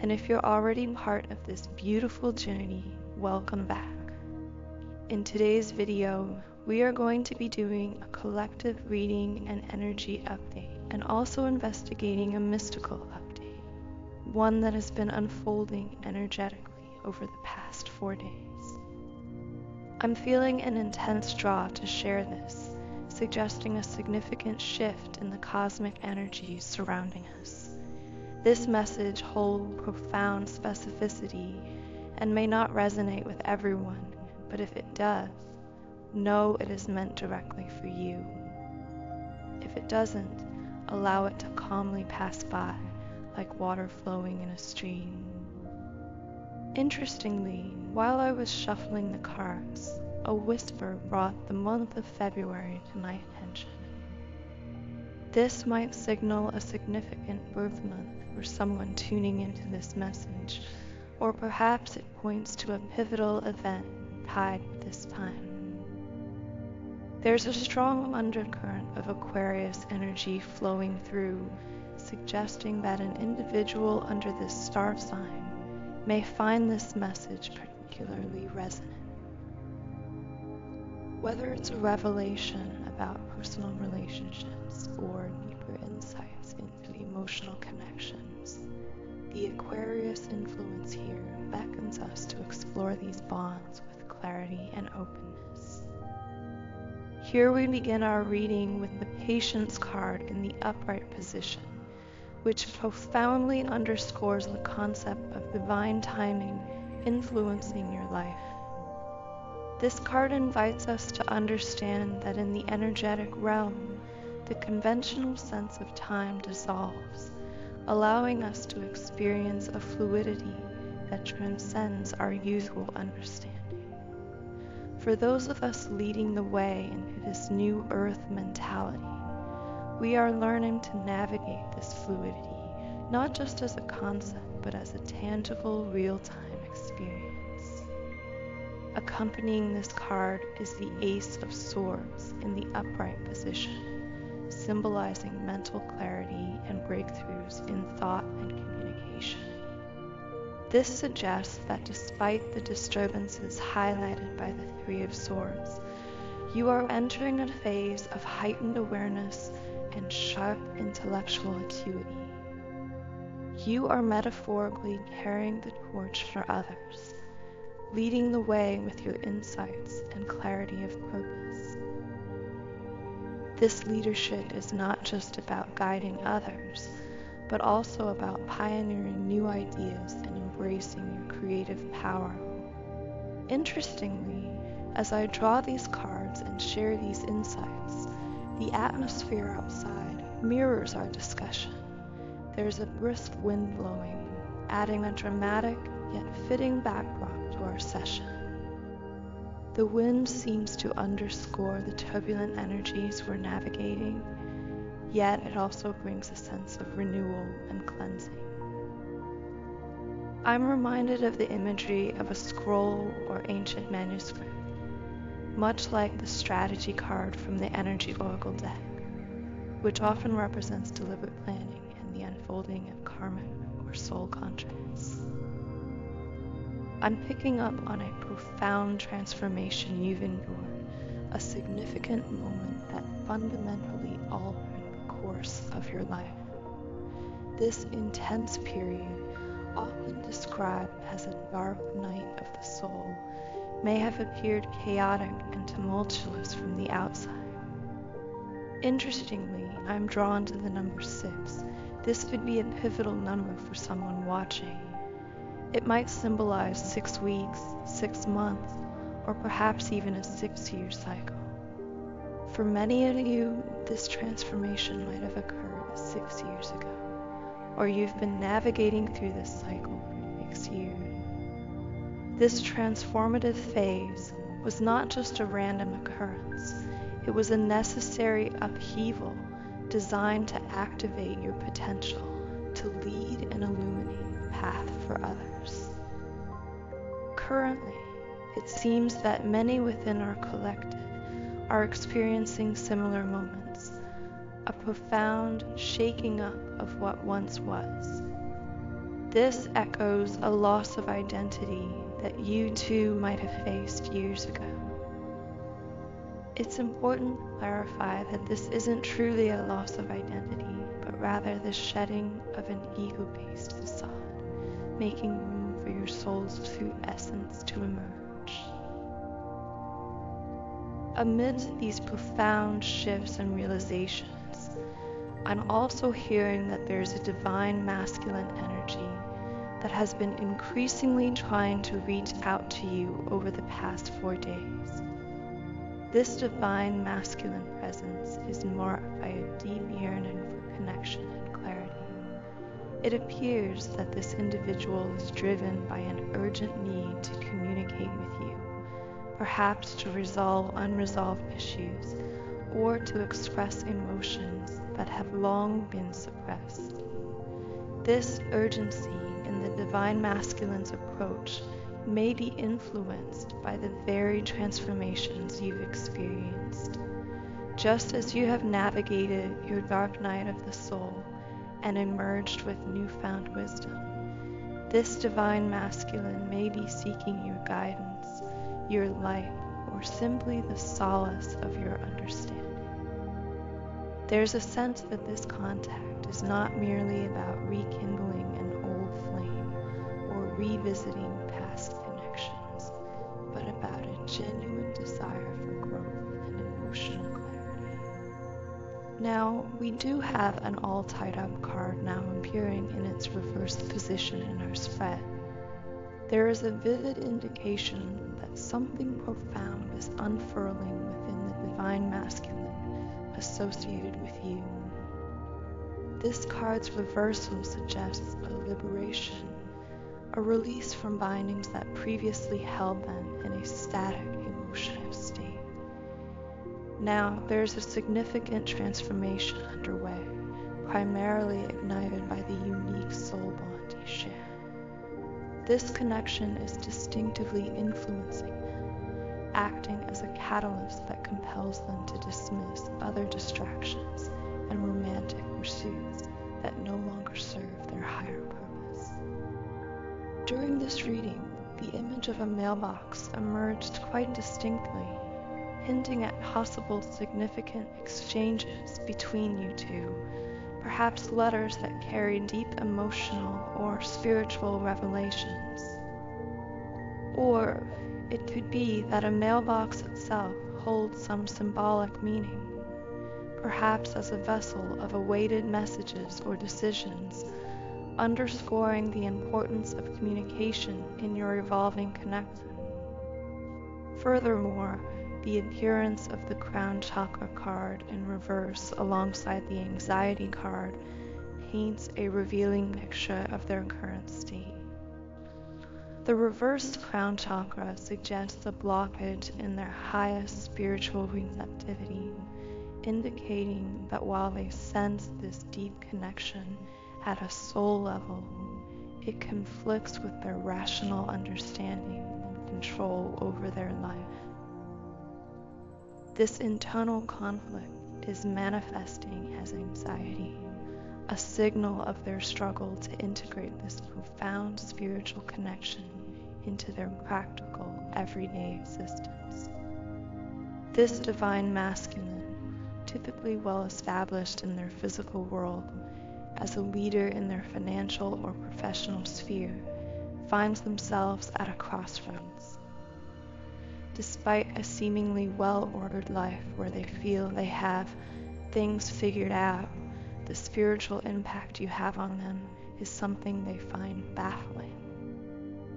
And if you're already part of this beautiful journey, welcome back. In today's video, we are going to be doing a collective reading and energy update, and also investigating a mystical update, one that has been unfolding energetically over the past 4 days. I'm feeling an intense draw to share this, suggesting a significant shift in the cosmic energies surrounding us. This message holds profound specificity and may not resonate with everyone, but if it does, know it is meant directly for you. If it doesn't, allow it to calmly pass by, like water flowing in a stream. Interestingly, while I was shuffling the cards, a whisper brought the month of February to my attention. This might signal a significant birth month for someone tuning into this message, or perhaps it points to a pivotal event tied with this time. There's a strong undercurrent of Aquarius energy flowing through, suggesting that an individual under this star sign may find this message particularly resonant. Whether it's a revelation about personal relationships or deeper insights into emotional connections, the Aquarius influence here beckons us to explore these bonds with clarity and openness. Here we begin our reading with the Patience card in the upright position, which profoundly underscores the concept of divine timing influencing your life. This card invites us to understand that in the energetic realm, the conventional sense of time dissolves, allowing us to experience a fluidity that transcends our usual understanding. For those of us leading the way into this new earth mentality, we are learning to navigate this fluidity, not just as a concept, but as a tangible, real-time experience. Accompanying this card is the Ace of Swords in the upright position, symbolizing mental clarity and breakthroughs in thought and communication. This suggests that despite the disturbances highlighted by the Three of Swords, you are entering a phase of heightened awareness and sharp intellectual acuity. You are metaphorically carrying the torch for others, leading the way with your insights and clarity of purpose. This leadership is not just about guiding others, but also about pioneering new ideas and embracing your creative power. Interestingly, as I draw these cards and share these insights, the atmosphere outside mirrors our discussion. There's a brisk wind blowing, adding a dramatic yet fitting backdrop to our session. The wind seems to underscore the turbulent energies we're navigating, yet it also brings a sense of renewal and cleansing. I'm reminded of the imagery of a scroll or ancient manuscript, much like the strategy card from the Energy Oracle deck, which often represents deliberate planning and the unfolding of karmic or soul contracts. I'm picking up on a profound transformation you've endured, a significant moment that fundamentally altered the course of your life. This intense period, often described as a dark night of the soul, may have appeared chaotic and tumultuous from the outside. Interestingly, I'm drawn to the number 6. This could be a pivotal number for someone watching. It might symbolize 6 weeks, 6 months, or perhaps even a 6-year cycle. For many of you, this transformation might have occurred 6 years ago, or you've been navigating through this cycle for 6 years. This transformative phase was not just a random occurrence, it was a necessary upheaval designed to activate your potential to lead and illuminate the path for others. Currently, it seems that many within our collective are experiencing similar moments, a profound shaking up of what once was. This echoes a loss of identity that you too might have faced years ago. It's important to clarify that this isn't truly a loss of identity, but rather the shedding of an ego-based facade, making room for your soul's true essence to emerge. Amid these profound shifts and realizations, I'm also hearing that there's a divine masculine energy that has been increasingly trying to reach out to you over the past 4 days. This divine masculine presence is marked by a deep yearning for connection and clarity. It appears that this individual is driven by an urgent need to communicate with you, perhaps to resolve unresolved issues or to express emotions that have long been suppressed. This urgency in the divine masculine's approach may be influenced by the very transformations you've experienced. Just as you have navigated your dark night of the soul and emerged with newfound wisdom, this divine masculine may be seeking your guidance, your light, or simply the solace of your understanding. There's a sense that this contact is not merely about rekindling an old flame or revisiting past connections, but about a genuine desire for growth and emotional clarity. Now, we do have an all tied up card now appearing in its reversed position in our spread. There is a vivid indication that something profound is unfurling within the divine masculine associated with you. This card's reversal suggests a liberation, a release from bindings that previously held them in a static emotional state. Now, there's a significant transformation underway, primarily ignited by the unique soul bond you share. This connection is distinctively influencing them, acting as a catalyst that compels them to dismiss other distractions and romantic pursuits that no longer serve their higher purpose. During this reading, the image of a mailbox emerged quite distinctly, hinting at possible significant exchanges between you two, perhaps letters that carry deep emotional or spiritual revelations. Or it could be that a mailbox itself holds some symbolic meaning, perhaps as a vessel of awaited messages or decisions, underscoring the importance of communication in your evolving connection. Furthermore, the appearance of the crown chakra card in reverse alongside the anxiety card paints a revealing picture of their current state. The reversed crown chakra suggests a blockage in their highest spiritual receptivity, indicating that while they sense this deep connection at a soul level, it conflicts with their rational understanding and control over their life. This internal conflict is manifesting as anxiety, a signal of their struggle to integrate this profound spiritual connection into their practical, everyday existence. This divine masculine, typically well established in their physical world, as a leader in their financial or professional sphere, finds themselves at a crossroads. Despite a seemingly well-ordered life where they feel they have things figured out, the spiritual impact you have on them is something they find baffling.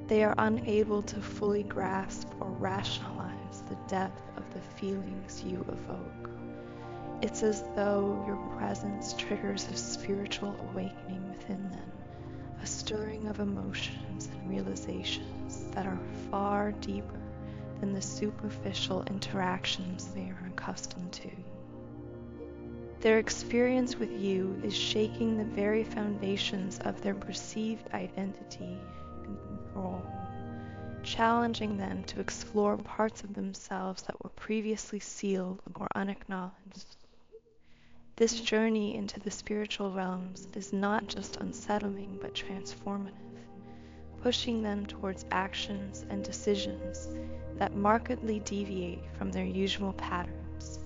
They are unable to fully grasp or rationalize the depth of the feelings you evoke. It's as though your presence triggers a spiritual awakening within them, a stirring of emotions and realizations that are far deeper than the superficial interactions they are accustomed to. Their experience with you is shaking the very foundations of their perceived identity and control, challenging them to explore parts of themselves that were previously sealed or unacknowledged. This journey into the spiritual realms is not just unsettling but transformative. pushing them towards actions and decisions that markedly deviate from their usual patterns.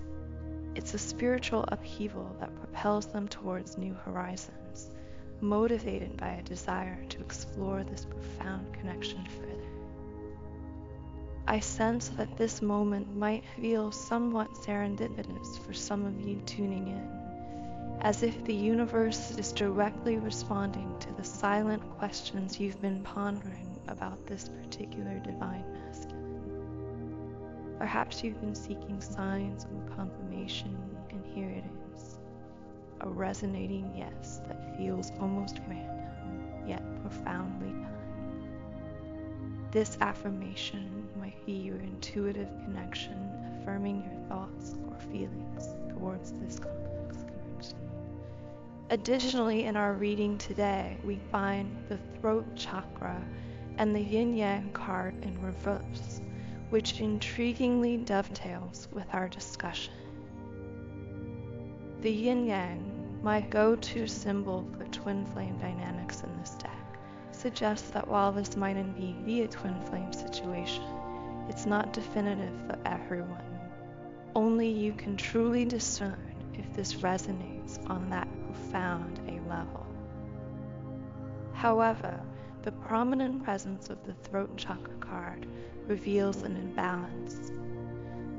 It's a spiritual upheaval that propels them towards new horizons, motivated by a desire to explore this profound connection further. I sense that this moment might feel somewhat serendipitous for some of you tuning in, as if the universe is directly responding to the silent questions you've been pondering about this particular divine masculine. Perhaps you've been seeking signs or confirmation, and here it is, a resonating yes that feels almost random, yet profoundly kind. This affirmation might be your intuitive connection affirming your thoughts or feelings towards this complex connection. Additionally, in our reading today, we find the throat chakra and the yin-yang card in reverse, which intriguingly dovetails with our discussion. The yin-yang, my go-to symbol for twin flame dynamics in this deck, suggests that while this might indeed be a twin flame situation, it's not definitive for everyone. Only you can truly discern if this resonates on that profound a level. However, the prominent presence of the throat chakra card reveals an imbalance.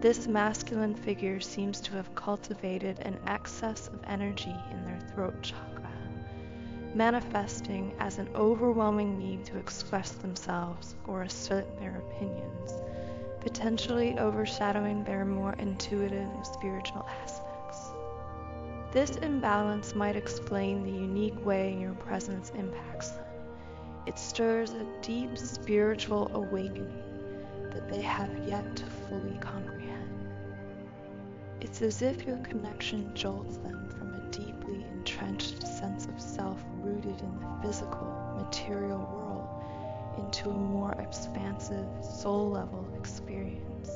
This masculine figure seems to have cultivated an excess of energy in their throat chakra, manifesting as an overwhelming need to express themselves or assert their opinions, potentially overshadowing their more intuitive and spiritual aspects. This imbalance might explain the unique way your presence impacts them. It stirs a deep spiritual awakening that they have yet to fully comprehend. It's as if your connection jolts them from a deeply entrenched sense of self rooted in the physical, material world into a more expansive, soul-level experience.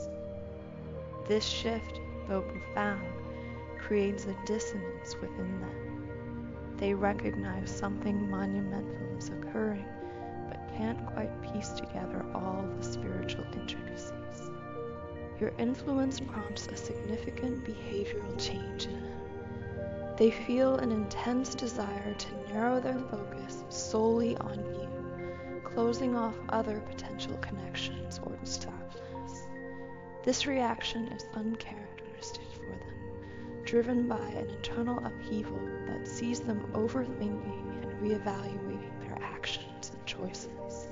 This shift, though profound, creates a dissonance within them. They recognize something monumental is occurring, but can't quite piece together all the spiritual intricacies. Your influence prompts a significant behavioral change in them. They feel an intense desire to narrow their focus solely on you, closing off other potential connections or distractions. This reaction is uncharacteristic for them, driven by an internal upheaval that sees them overthinking and reevaluating their actions and choices,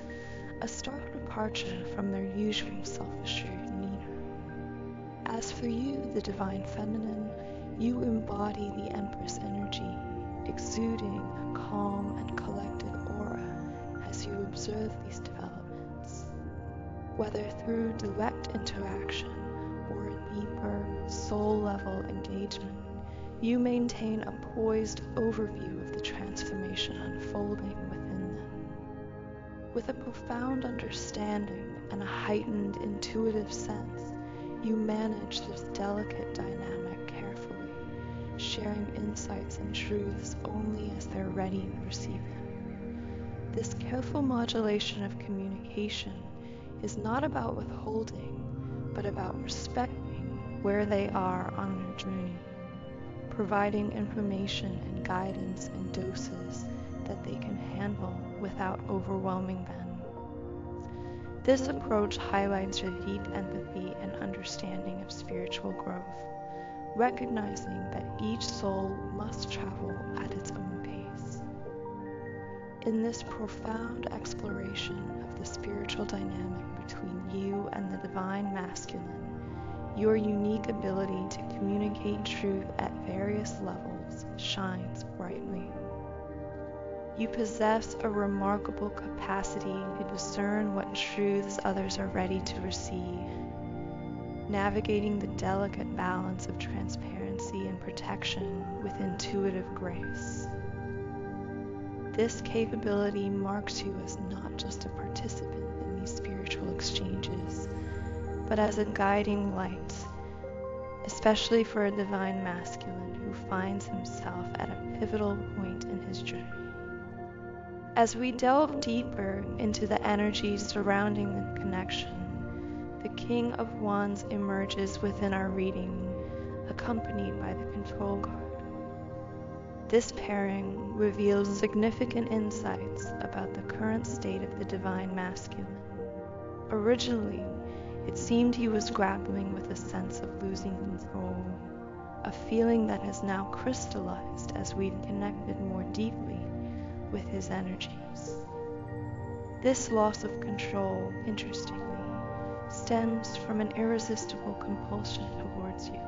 a stark departure from their usual self-assured demeanor. As for you, the divine feminine, you embody the Empress energy, exuding a calm and collected aura as you observe these developments. Whether through direct interaction or a deeper, soul-level engagement, you maintain a poised overview of the transformation unfolding within them. With a profound understanding and a heightened intuitive sense, you manage this delicate dynamic carefully, sharing insights and truths only as they're ready to receive them. This careful modulation of communication is not about withholding, but about respecting where they are on their journey, providing information and guidance in doses that they can handle without overwhelming them. This approach highlights your deep empathy and understanding of spiritual growth, recognizing that each soul must travel at its own pace. In this profound exploration of the spiritual dynamic between you and the divine masculine, your unique ability to communicate truth at various levels shines brightly. You possess a remarkable capacity to discern what truths others are ready to receive, navigating the delicate balance of transparency and protection with intuitive grace. This capability marks you as not just a participant in these spiritual exchanges, but as a guiding light, especially for a divine masculine who finds himself at a pivotal point in his journey. As we delve deeper into the energies surrounding the connection, the King of Wands emerges within our reading, accompanied by the Control card. This pairing reveals significant insights about the current state of the Divine Masculine. Originally, it seemed he was grappling with a sense of losing control, a feeling that has now crystallized as we've connected more deeply with his energies. This loss of control, interestingly, stems from an irresistible compulsion towards you,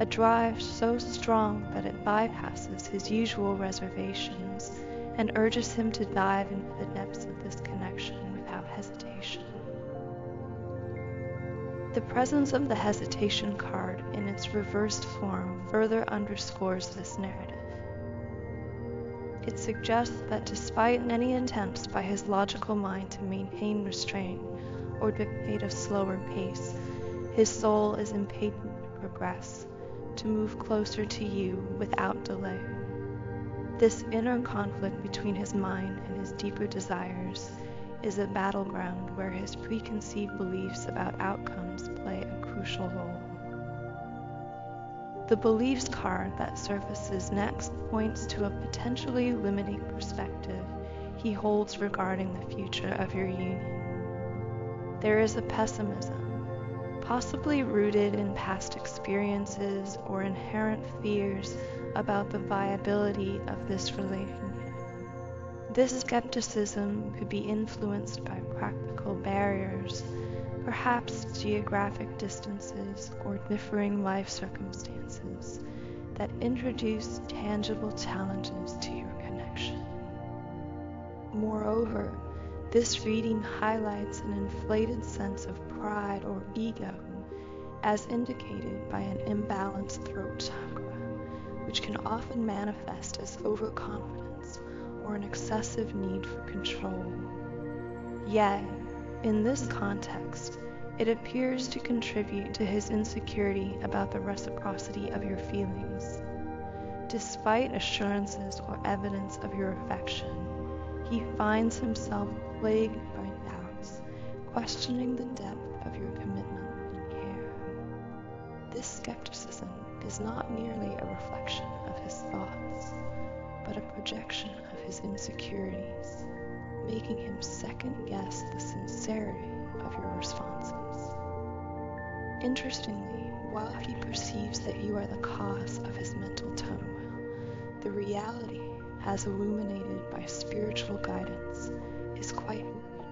a drive so strong that it bypasses his usual reservations and urges him to dive into the depths of this connection without hesitation. The presence of the hesitation card in its reversed form further underscores this narrative. It suggests that despite many attempts by his logical mind to maintain restraint or dictate a slower pace, his soul is impatient to progress, to move closer to you without delay. This inner conflict between his mind and his deeper desires is a battleground where his preconceived beliefs about outcomes play a crucial role. The beliefs card that surfaces next points to a potentially limiting perspective he holds regarding the future of your union. There is a pessimism, possibly rooted in past experiences or inherent fears about the viability of this relationship. This skepticism could be influenced by practical barriers, perhaps geographic distances or differing life circumstances that introduce tangible challenges to your connection. Moreover, this reading highlights an inflated sense of pride or ego, as indicated by an imbalanced throat chakra, which can often manifest as overconfidence or an excessive need for control. Yet, in this context, it appears to contribute to his insecurity about the reciprocity of your feelings. Despite assurances or evidence of your affection, he finds himself plagued by doubts, questioning the depth of your commitment and care. This skepticism is not merely a reflection of his thoughts, but a projection of his insecurities, making him second-guess the sincerity of your responses. Interestingly, while he perceives that you are the cause of his mental turmoil, the reality, as illuminated by spiritual guidance, is quite real.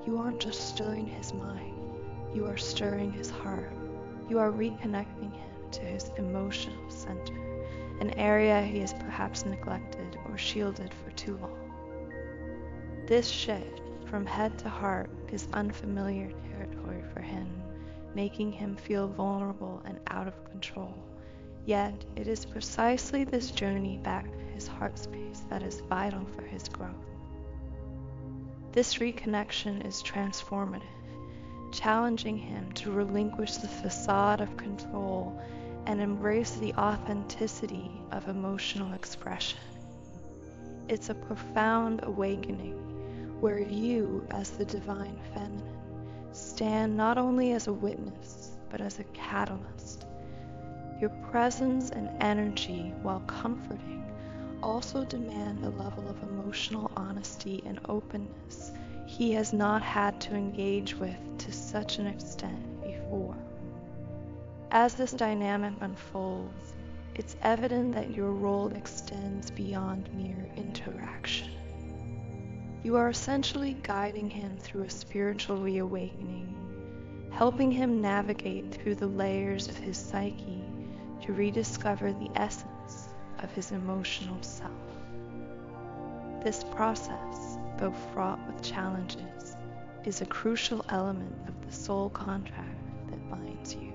You aren't just stirring his mind, you are stirring his heart. You are reconnecting him to his emotional center, an area he has perhaps neglected or shielded for too long. This shift from head to heart is unfamiliar territory for him, making him feel vulnerable and out of control. Yet, it is precisely this journey back to his heart space that is vital for his growth. This reconnection is transformative, challenging him to relinquish the facade of control and embrace the authenticity of emotional expression. It's a profound awakening where you, as the divine feminine, stand not only as a witness, but as a catalyst. Your presence and energy, while comforting, also demand a level of emotional honesty and openness he has not had to engage with to such an extent before. As this dynamic unfolds, it's evident that your role extends beyond mere interaction. You are essentially guiding him through a spiritual reawakening, helping him navigate through the layers of his psyche to rediscover the essence of his emotional self. This process, though fraught with challenges, is a crucial element of the soul contract that binds you,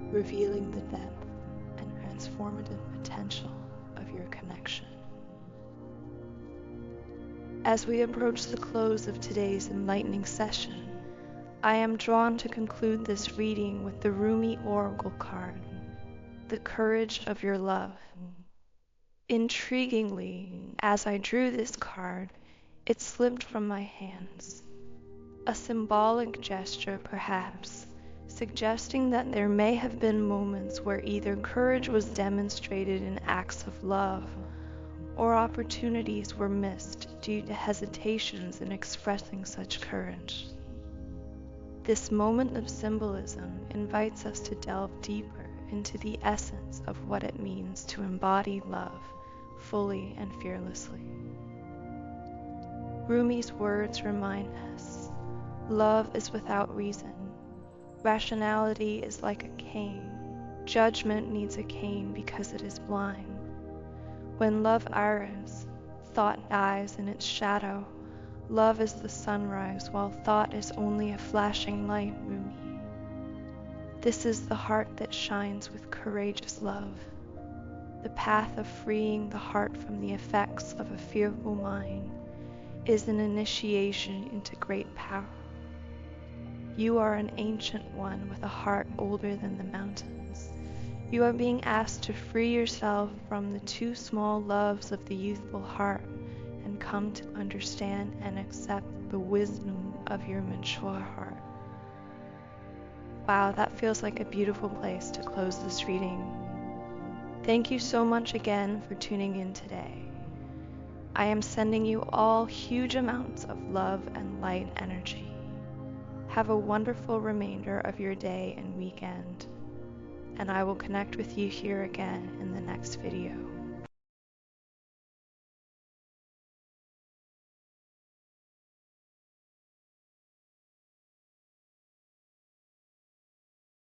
revealing the depth and transformative potential of your connection. As we approach the close of today's enlightening session, I am drawn to conclude this reading with the Rumi Oracle card, the courage of your love. Intriguingly, as I drew this card, It slipped from my hands. A symbolic gesture, perhaps, suggesting that there may have been moments where either courage was demonstrated in acts of love, or opportunities were missed due to hesitations in expressing such courage. This moment of symbolism invites us to delve deeper into the essence of what it means to embody love fully and fearlessly. Rumi's words remind us, love is without reason. Rationality is like a cane. Judgment needs a cane because it is blind. When love iris, thought dies in its shadow. Love is the sunrise, while thought is only a flashing light, Rumi. This is the heart that shines with courageous love. The path of freeing the heart from the effects of a fearful mind is an initiation into great power. You are an ancient one with a heart older than the mountains. You are being asked to free yourself from the too small loves of the youthful heart and come to understand and accept the wisdom of your mature heart. Wow, that feels like a beautiful place to close this reading. Thank you so much again for tuning in today. I am sending you all huge amounts of love and light energy. Have a wonderful remainder of your day and weekend, and I will connect with you here again in the next video.